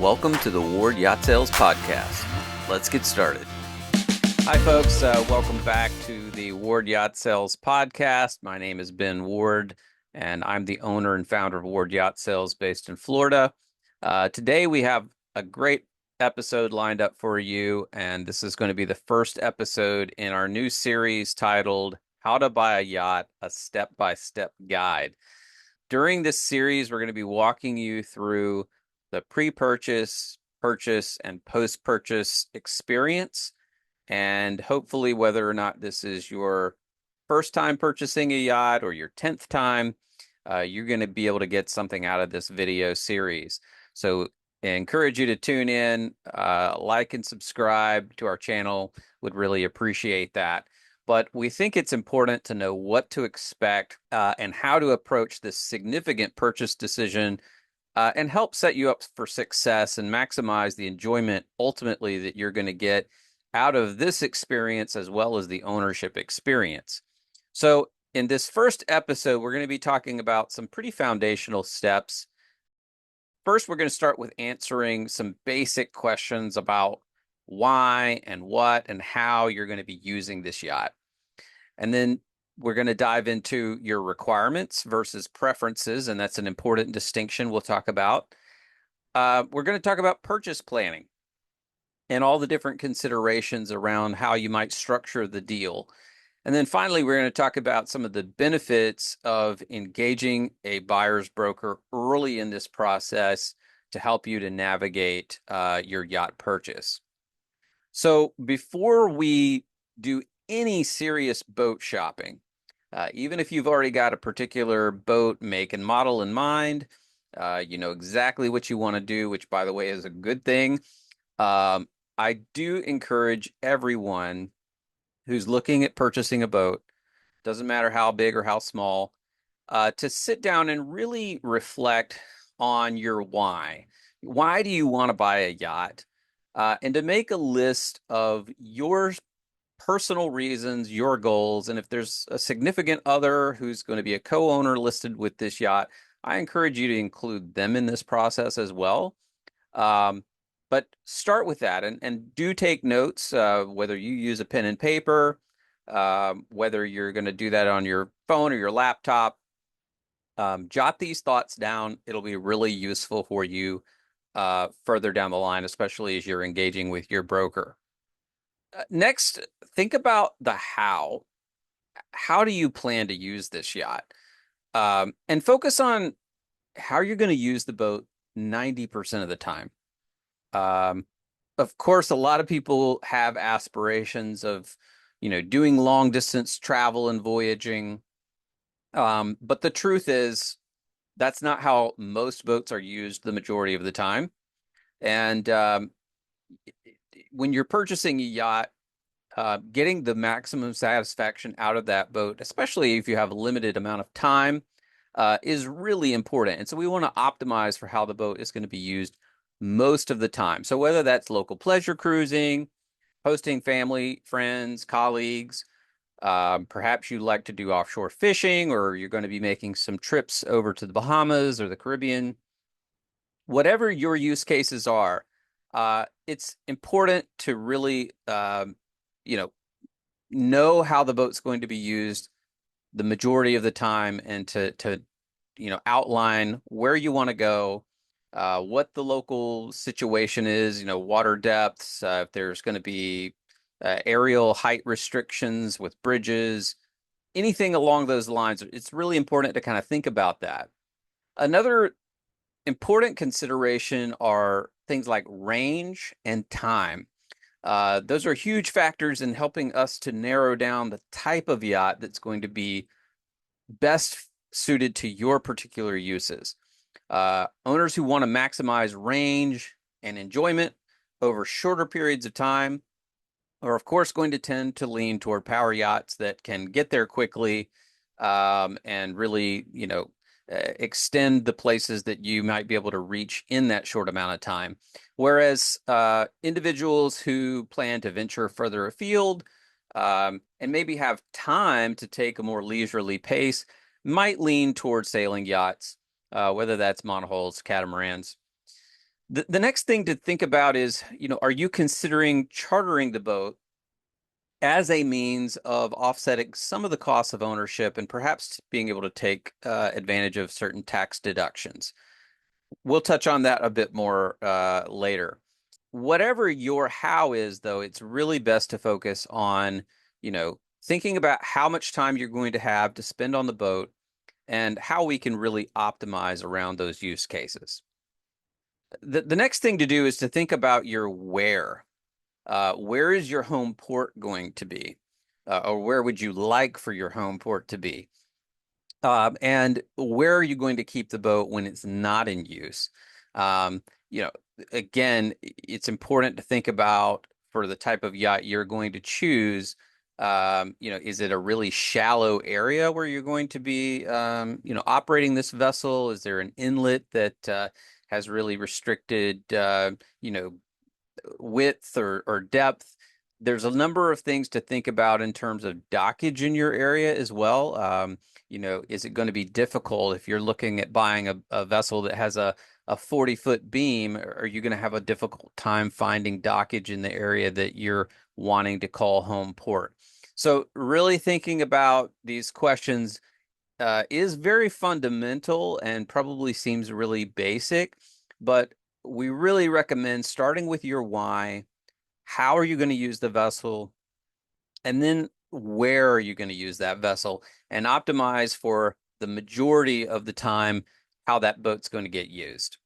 Welcome to the Ward Yacht Sales Podcast. Let's get started. Hi, folks. Welcome back to the Ward Yacht Sales Podcast. My name is Ben Ward, and I'm the owner and founder of Ward Yacht Sales based in Florida. Today, we have a great episode lined up for you, and this is going to be the first episode in our new series titled How to Buy a Yacht, a Step-by-Step Guide. During this series, we're going to be walking you through the pre-purchase, purchase, and post-purchase experience, and hopefully whether or not this is your first time purchasing a yacht or your 10th time, you're going to be able to get something out of this video series. So I encourage you to tune in, like and subscribe to our channel. Would really appreciate that. But we think it's important to know what to expect and how to approach this significant purchase decision and help set you up for success and maximize the enjoyment ultimately that you're going to get out of this experience as well as the ownership experience. So in this first episode, we're going to be talking about some pretty foundational steps. First, we're going to start with answering some basic questions about why and what and how you're going to be using this yacht. And then we're going to dive into your requirements versus preferences, and that's an important distinction we'll talk about. We're going to talk about purchase planning and all the different considerations around how you might structure the deal. And then finally, we're going to talk about some of the benefits of engaging a buyer's broker early in this process to help you to navigate your yacht purchase. So before we do any serious boat shopping, even if you've already got a particular boat make and model in mind, you know exactly what you want to do, which by the way is a good thing. I do encourage everyone who's looking at purchasing a boat, doesn't matter how big or how small, to sit down and really reflect on your why. Why do you want to buy a yacht? And to make a list of your personal reasons, your goals, and if there's a significant other who's going to be a co-owner listed with this yacht, I encourage you to include them in this process as well. But start with that and do take notes, whether you use a pen and paper, whether you're going to do that on your phone or your laptop. Jot these thoughts down. It'll be really useful for you further down the line, especially as you're engaging with your broker. Next, think about the how. How do you plan to use this yacht? And focus on how you're going to use the boat 90% of the time. Of course, a lot of people have aspirations of, doing long distance travel and voyaging. But the truth is, that's not how most boats are used the majority of the time. And when you're purchasing a yacht, getting the maximum satisfaction out of that boat, especially if you have a limited amount of time, is really important. And so we want to optimize for how the boat is going to be used most of the time. So whether that's local pleasure cruising, hosting family, friends, colleagues, perhaps you like to do offshore fishing, or you're going to be making some trips over to the Bahamas or the Caribbean, whatever your use cases are, it's important to really, know how the boat's going to be used the majority of the time, and to outline where you want to go, what the local situation is, water depths, if there's going to be aerial height restrictions with bridges, anything along those lines. It's really important to kind of think about that. Another important consideration are things like range and time. Those are huge factors in helping us to narrow down the type of yacht that's going to be best suited to your particular uses. Owners who want to maximize range and enjoyment over shorter periods of time are, of course, going to tend to lean toward power yachts that can get there quickly and really, extend the places that you might be able to reach in that short amount of time. Whereas individuals who plan to venture further afield and maybe have time to take a more leisurely pace might lean towards sailing yachts, whether that's monohulls, catamarans. The next thing to think about is, are you considering chartering the boat as a means of offsetting some of the costs of ownership and perhaps being able to take advantage of certain tax deductions? We'll touch on that a bit more later. Whatever your how is, though, it's really best to focus on, thinking about how much time you're going to have to spend on the boat and how we can really optimize around those use cases. The next thing to do is to think about your where. Where is your home port going to be? Or where would you like for your home port to be? And where are you going to keep the boat when it's not in use? Um, you know, again, it's important to think about for the type of yacht you're going to choose. Is it a really shallow area where you're going to be, operating this vessel? Is there an inlet that has really restricted, width or depth? There's a number of things to think about in terms of dockage in your area as well. Is it going to be difficult if you're looking at buying a vessel that has a 40-foot beam? Are you going to have a difficult time finding dockage in the area that you're wanting to call home port? So really thinking about these questions is very fundamental and probably seems really basic, but we really recommend starting with your why. How are you going to use the vessel? And then where are you going to use that vessel and optimize for the majority of the time how that boat's going to get used.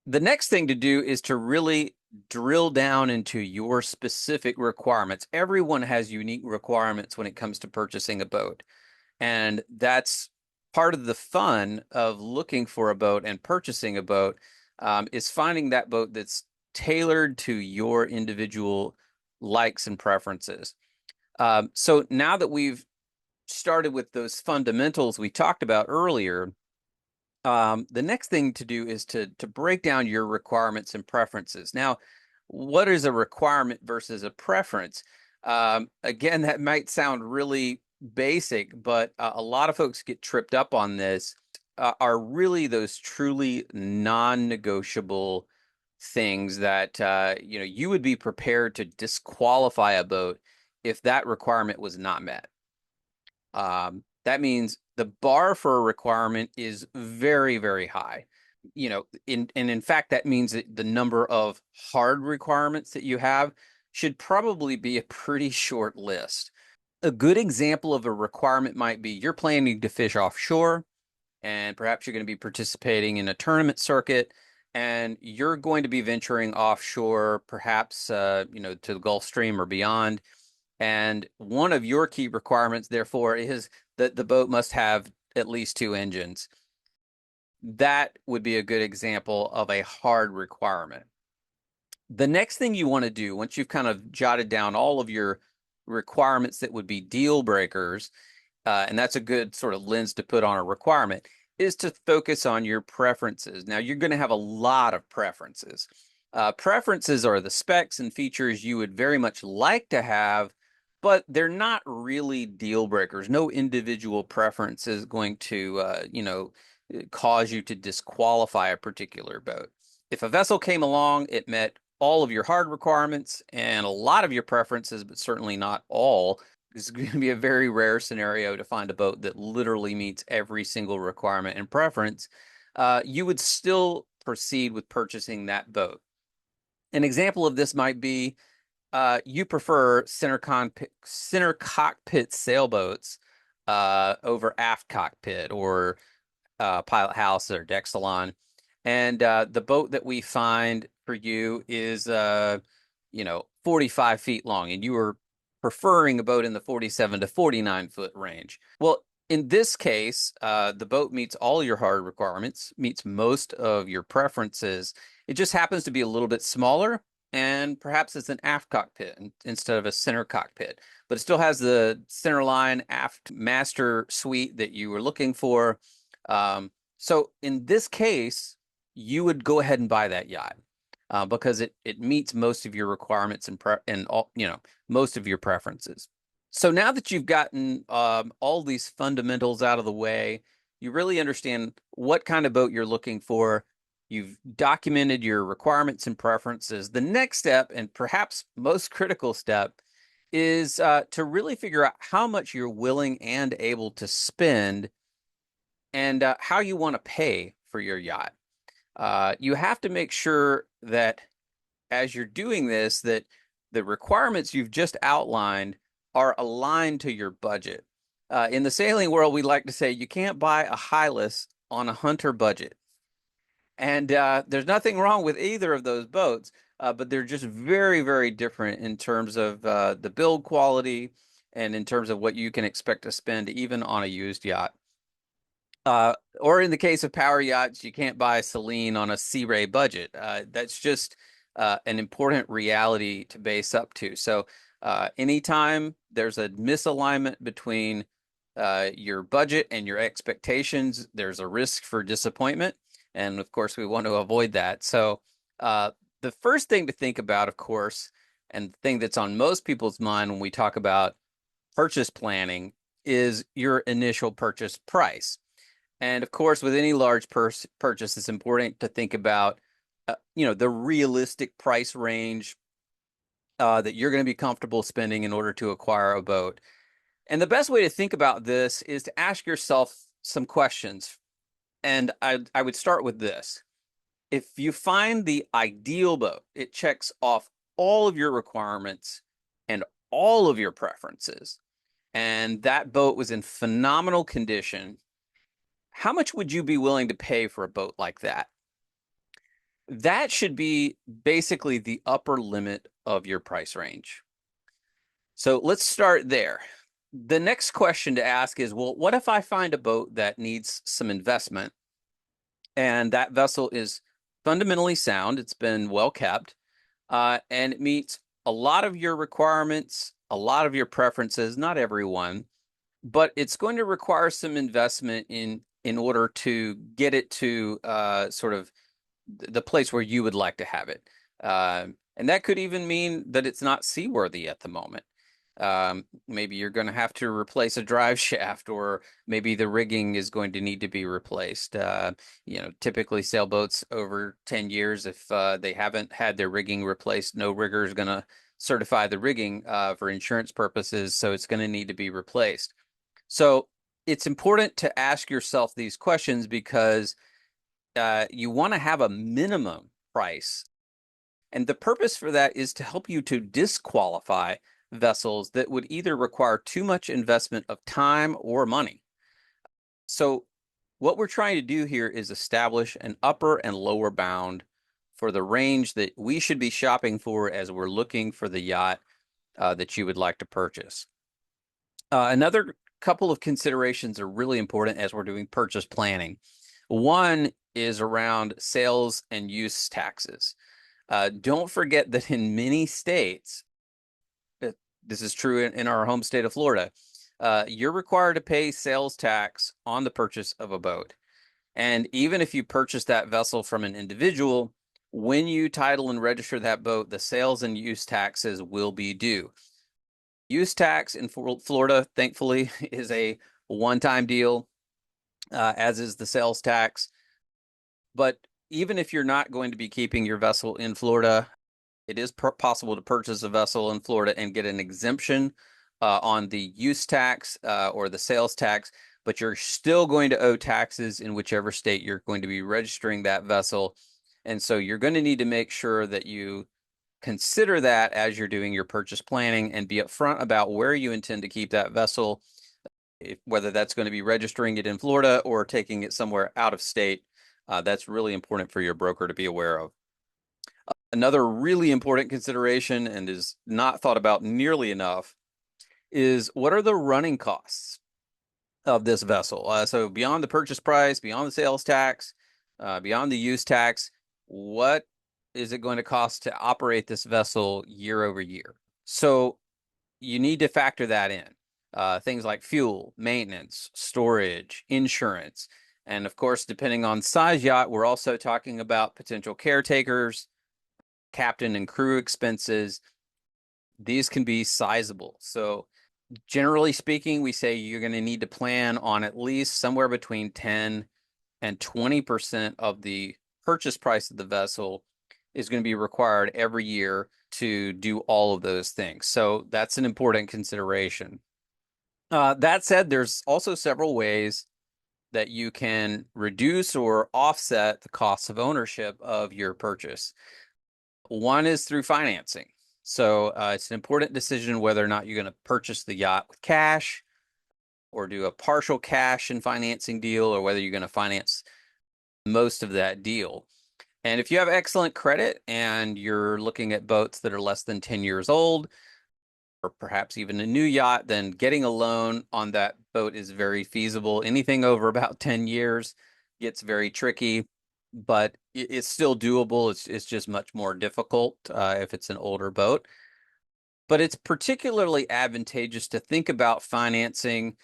The next thing to do is to really drill down into your specific requirements. Everyone has unique requirements when it comes to purchasing a boat. And that's part of the fun of looking for a boat and purchasing a boat, is finding that boat that's tailored to your individual likes and preferences. So now that we've started with those fundamentals we talked about earlier, the next thing to do is to break down your requirements and preferences. Now, what is a requirement versus a preference? Again, that might sound really basic, but a lot of folks get tripped up on this. Are really those truly non-negotiable things that you would be prepared to disqualify a boat if that requirement was not met. That means the bar for a requirement is very, very high. In fact, that means that the number of hard requirements that you have should probably be a pretty short list. A good example of a requirement might be you're planning to fish offshore, and perhaps you're going to be participating in a tournament circuit, and you're going to be venturing offshore, perhaps to the Gulf Stream or beyond. And one of your key requirements, therefore, is that the boat must have at least 2 engines. That would be a good example of a hard requirement. The next thing you want to do, once you've kind of jotted down all of your requirements that would be deal breakers, and that's a good sort of lens to put on a requirement, is to focus on your preferences. Now, you're going to have a lot of preferences. Preferences are the specs and features you would very much like to have, but they're not really deal breakers. No individual preference is going to, cause you to disqualify a particular boat. If a vessel came along, it met all of your hard requirements and a lot of your preferences, but certainly not all. It's going to be a very rare scenario to find a boat that literally meets every single requirement and preference. You would still proceed with purchasing that boat. An example of this might be you prefer center cockpit sailboats over aft cockpit or pilot house or deck salon. And the boat that we find for you is 45 feet long, and you are preferring a boat in the 47 to 49 foot range. Well, in this case, the boat meets all your hard requirements, meets most of your preferences. It just happens to be a little bit smaller, and perhaps it's an aft cockpit instead of a center cockpit, but it still has the center line aft master suite that you were looking for. So in this case, you would go ahead and buy that yacht because it meets most of your requirements and all, most of your preferences. So now that you've gotten all these fundamentals out of the way, you really understand what kind of boat you're looking for. you've documented your requirements and preferences. The next step, and perhaps most critical step, is to really figure out how much you're willing and able to spend and how you want to pay for your yacht. You have to make sure that as you're doing this, that the requirements you've just outlined are aligned to your budget. In the sailing world, we like to say you can't buy a Hylas on a hunter budget. And there's nothing wrong with either of those boats, but they're just very, very different in terms of the build quality and in terms of what you can expect to spend even on a used yacht. Or in the case of power yachts, you can't buy Celine on a Sea Ray budget. That's just an important reality to base up to. So anytime there's a misalignment between your budget and your expectations, there's a risk for disappointment. And of course, we want to avoid that. So the first thing to think about, of course, and the thing that's on most people's mind when we talk about purchase planning is your initial purchase price. And of course, with any large purchase, it's important to think about, the realistic price range that you're going to be comfortable spending in order to acquire a boat. And the best way to think about this is to ask yourself some questions. And I would start with this. If you find the ideal boat, it checks off all of your requirements and all of your preferences, and that boat was in phenomenal condition, how much would you be willing to pay for a boat like that? That should be basically the upper limit of your price range. So let's start there. The next question to ask is, well, what if I find a boat that needs some investment and that vessel is fundamentally sound, it's been well kept, and it meets a lot of your requirements, a lot of your preferences, not everyone, but it's going to require some investment in order to get it to sort of the place where you would like to have it. And that could even mean that it's not seaworthy at the moment. Maybe you're going to have to replace a drive shaft, or maybe the rigging is going to need to be replaced. Typically sailboats over 10 years, if they haven't had their rigging replaced, no rigger is going to certify the rigging for insurance purposes, so it's going to need to be replaced. So it's important to ask yourself these questions because you want to have a minimum price. And the purpose for that is to help you to disqualify vessels that would either require too much investment of time or money. So what we're trying to do here is establish an upper and lower bound for the range that we should be shopping for as we're looking for the yacht that you would like to purchase. Another couple of considerations are really important as we're doing purchase planning. One is around sales and use taxes. Don't forget that in many states, this is true in our home state of Florida, you're required to pay sales tax on the purchase of a boat. And even if you purchase that vessel from an individual, when you title and register that boat, the sales and use taxes will be due. Use tax in Florida, thankfully, is a one-time deal, as is the sales tax. But even if you're not going to be keeping your vessel in Florida, it is possible to purchase a vessel in Florida and get an exemption on the use tax or the sales tax, but you're still going to owe taxes in whichever state you're going to be registering that vessel. And so you're going to need to make sure that you consider that as you're doing your purchase planning and be upfront about where you intend to keep that vessel, whether that's going to be registering it in Florida or taking it somewhere out of state. That's really important for your broker to be aware of. Another really important consideration, and is not thought about nearly enough, is what are the running costs of this vessel? So beyond the purchase price, beyond the sales tax, beyond the use tax, what is it going to cost to operate this vessel year over year? So you need to factor that in. Things like fuel, maintenance, storage, insurance. And of course, depending on size yacht, we're also talking about potential caretakers, captain and crew expenses. These can be sizable. So generally speaking, we say you're going to need to plan on at least somewhere between 10 and 20% of the purchase price of the vessel is going to be required every year to do all of those things. So that's an important consideration. That said, there's also several ways that you can reduce or offset the cost of ownership of your purchase. One is through financing. So it's an important decision whether or not you're going to purchase the yacht with cash or do a partial cash and financing deal, or whether you're going to finance most of that deal. And if you have excellent credit and you're looking at boats that are less than 10 years old, or perhaps even a new yacht, then getting a loan on that boat is very feasible. Anything over about 10 years gets very tricky, but it's still doable. It's just much more difficult if it's an older boat. But it's particularly advantageous to think about financing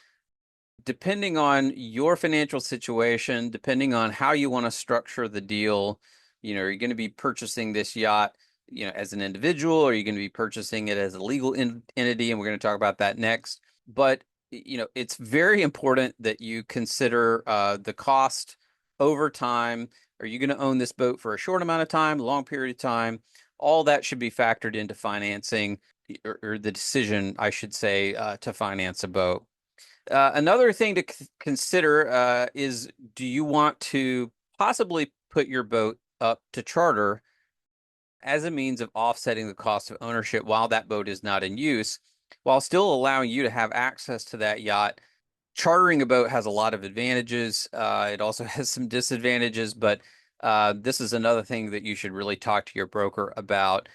depending on your financial situation, depending on how you want to structure the deal. Are you going to be purchasing this yacht, as an individual, or are you going to be purchasing it as a legal entity? And we're going to talk about that next. But, it's very important that you consider the cost over time. Are you going to own this boat for a short amount of time, a long period of time? All that should be factored into financing, or the decision, I should say, to finance a boat. Another thing to consider is, do you want to possibly put your boat up to charter as a means of offsetting the cost of ownership while that boat is not in use, while still allowing you to have access to that yacht? Chartering a boat has a lot of advantages. It also has some disadvantages, but this is another thing that you should really talk to your broker about.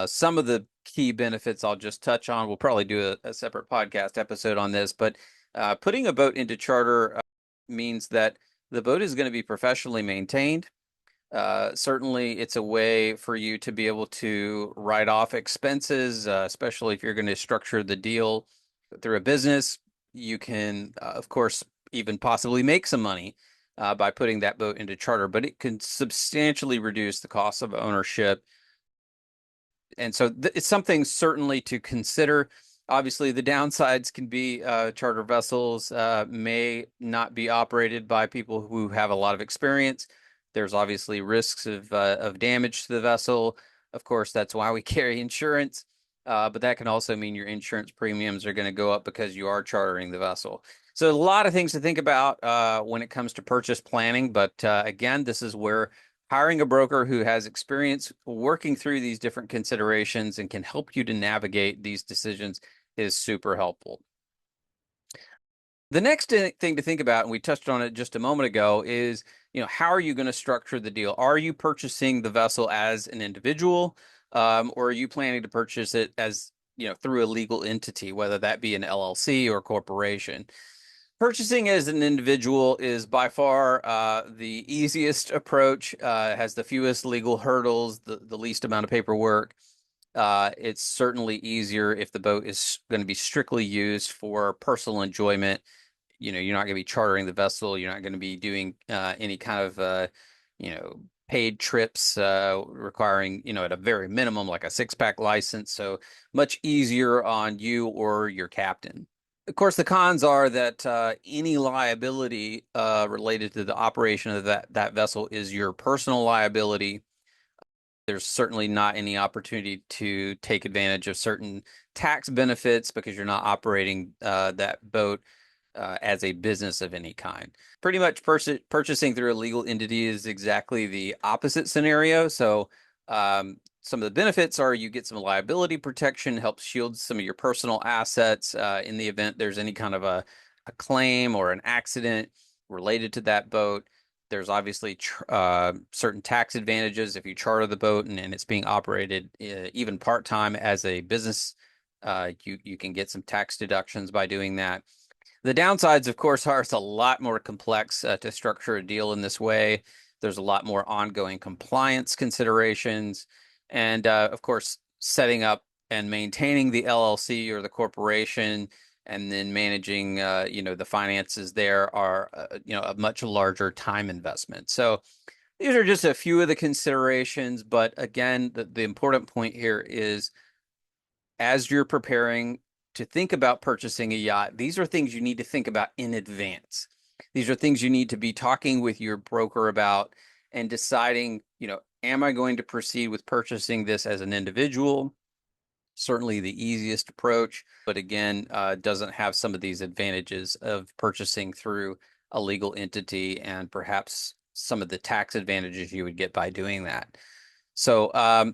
Some of the key benefits I'll just touch on. We'll probably do a separate podcast episode on this, but putting a boat into charter means that the boat is going to be professionally maintained. Certainly, it's a way for you to be able to write off expenses, especially if you're going to structure the deal through a business. You can, of course, even possibly make some money by putting that boat into charter, but it can substantially reduce the cost of ownership. And so it's something certainly to consider. Obviously, the downsides can be charter vessels may not be operated by people who have a lot of experience. There's obviously risks of damage to the vessel. Of course, that's why we carry insurance. But that can also mean your insurance premiums are going to go up because you are chartering the vessel. So a lot of things to think about when it comes to purchase planning. But again, this is where hiring a broker who has experience working through these different considerations and can help you to navigate these decisions is super helpful. The next thing to think about, and we touched on it just a moment ago, is, how are you going to structure the deal? Are you purchasing the vessel as an individual, or are you planning to purchase it as, through a legal entity, whether that be an LLC or corporation? Purchasing as an individual is by far the easiest approach, has the fewest legal hurdles, the least amount of paperwork. It's certainly easier if the boat is going to be strictly used for personal enjoyment. You're not going to be chartering the vessel. You're not going to be doing any kind of, paid trips requiring, at a very minimum, like a six-pack license. So much easier on you or your captain. Of course, the cons are that any liability related to the operation of that vessel is your personal liability. There's certainly not any opportunity to take advantage of certain tax benefits because you're not operating that boat as a business of any kind. Pretty much purchasing through a legal entity is exactly the opposite scenario. So some of the benefits are you get some liability protection, helps shield some of your personal assets in the event there's any kind of a claim or an accident related to that boat. There's obviously certain tax advantages if you charter the boat and it's being operated even part-time as a business. You can get some tax deductions by doing that. The downsides, of course, are it's a lot more complex to structure a deal in this way. There's a lot more ongoing compliance considerations. And of course, setting up and maintaining the LLC or the corporation and then managing, the finances there are, a much larger time investment. So these are just a few of the considerations. But again, the important point here is as you're preparing to think about purchasing a yacht, these are things you need to think about in advance. These are things you need to be talking with your broker about and deciding, am I going to proceed with purchasing this as an individual? Certainly the easiest approach, but again, doesn't have some of these advantages of purchasing through a legal entity and perhaps some of the tax advantages you would get by doing that. So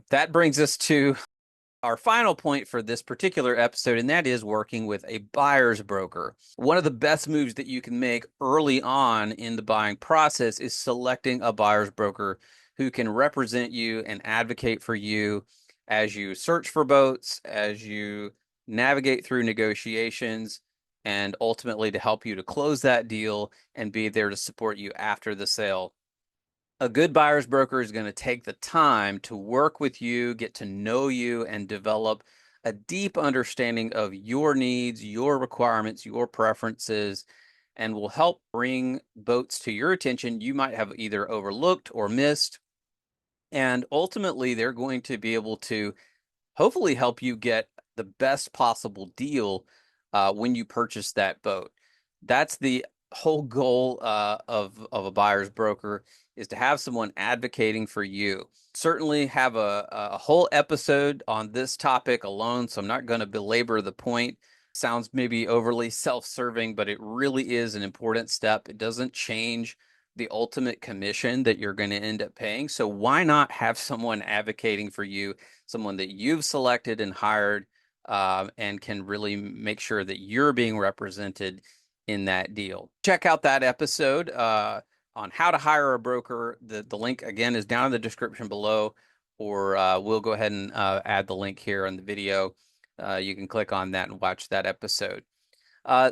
that brings us to our final point for this particular episode, and that is working with a buyer's broker. One of the best moves that you can make early on in the buying process is selecting a buyer's broker who can represent you and advocate for you as you search for boats, as you navigate through negotiations, and ultimately to help you to close that deal and be there to support you after the sale. A good buyer's broker is going to take the time to work with you, get to know you, and develop a deep understanding of your needs, your requirements, your preferences, and will help bring boats to your attention you might have either overlooked or missed. And ultimately, they're going to be able to hopefully help you get the best possible deal when you purchase that boat. That's the whole goal of a buyer's broker, is to have someone advocating for you. Certainly have a whole episode on this topic alone, so I'm not going to belabor the point. Sounds maybe overly self-serving, but it really is an important step. It doesn't change the ultimate commission that you're going to end up paying. So why not have someone advocating for you, someone that you've selected and hired, and can really make sure that you're being represented in that deal. Check out that episode on how to hire a broker. The link again is down in the description below, or we'll go ahead and add the link here in the video. You can click on that and watch that episode.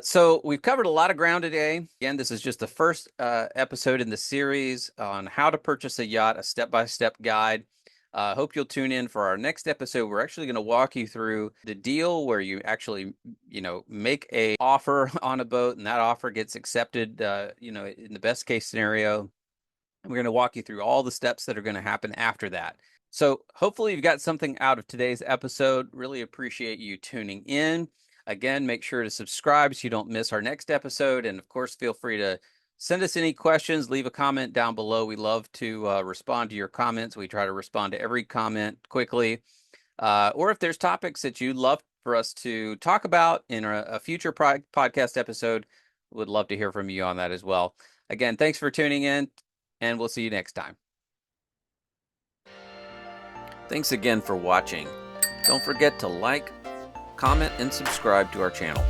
So we've covered a lot of ground today. Again, this is just the first episode in the series on how to purchase a yacht, a step-by-step guide. Hope you'll tune in for our next episode. We're actually going to walk you through the deal where you actually, make a offer on a boat, and that offer gets accepted, in the best case scenario. And we're going to walk you through all the steps that are going to happen after that. So hopefully you've got something out of today's episode. Really appreciate you tuning in. Again, make sure to subscribe so you don't miss our next episode. And of course, feel free to send us any questions, leave a comment down below. We love to respond to your comments. We try to respond to every comment quickly. Or if there's topics that you'd love for us to talk about in a future podcast episode, would love to hear from you on that as well. Again, thanks for tuning in, and we'll see you next time. Thanks again for watching. Don't forget to like, comment, and subscribe to our channel.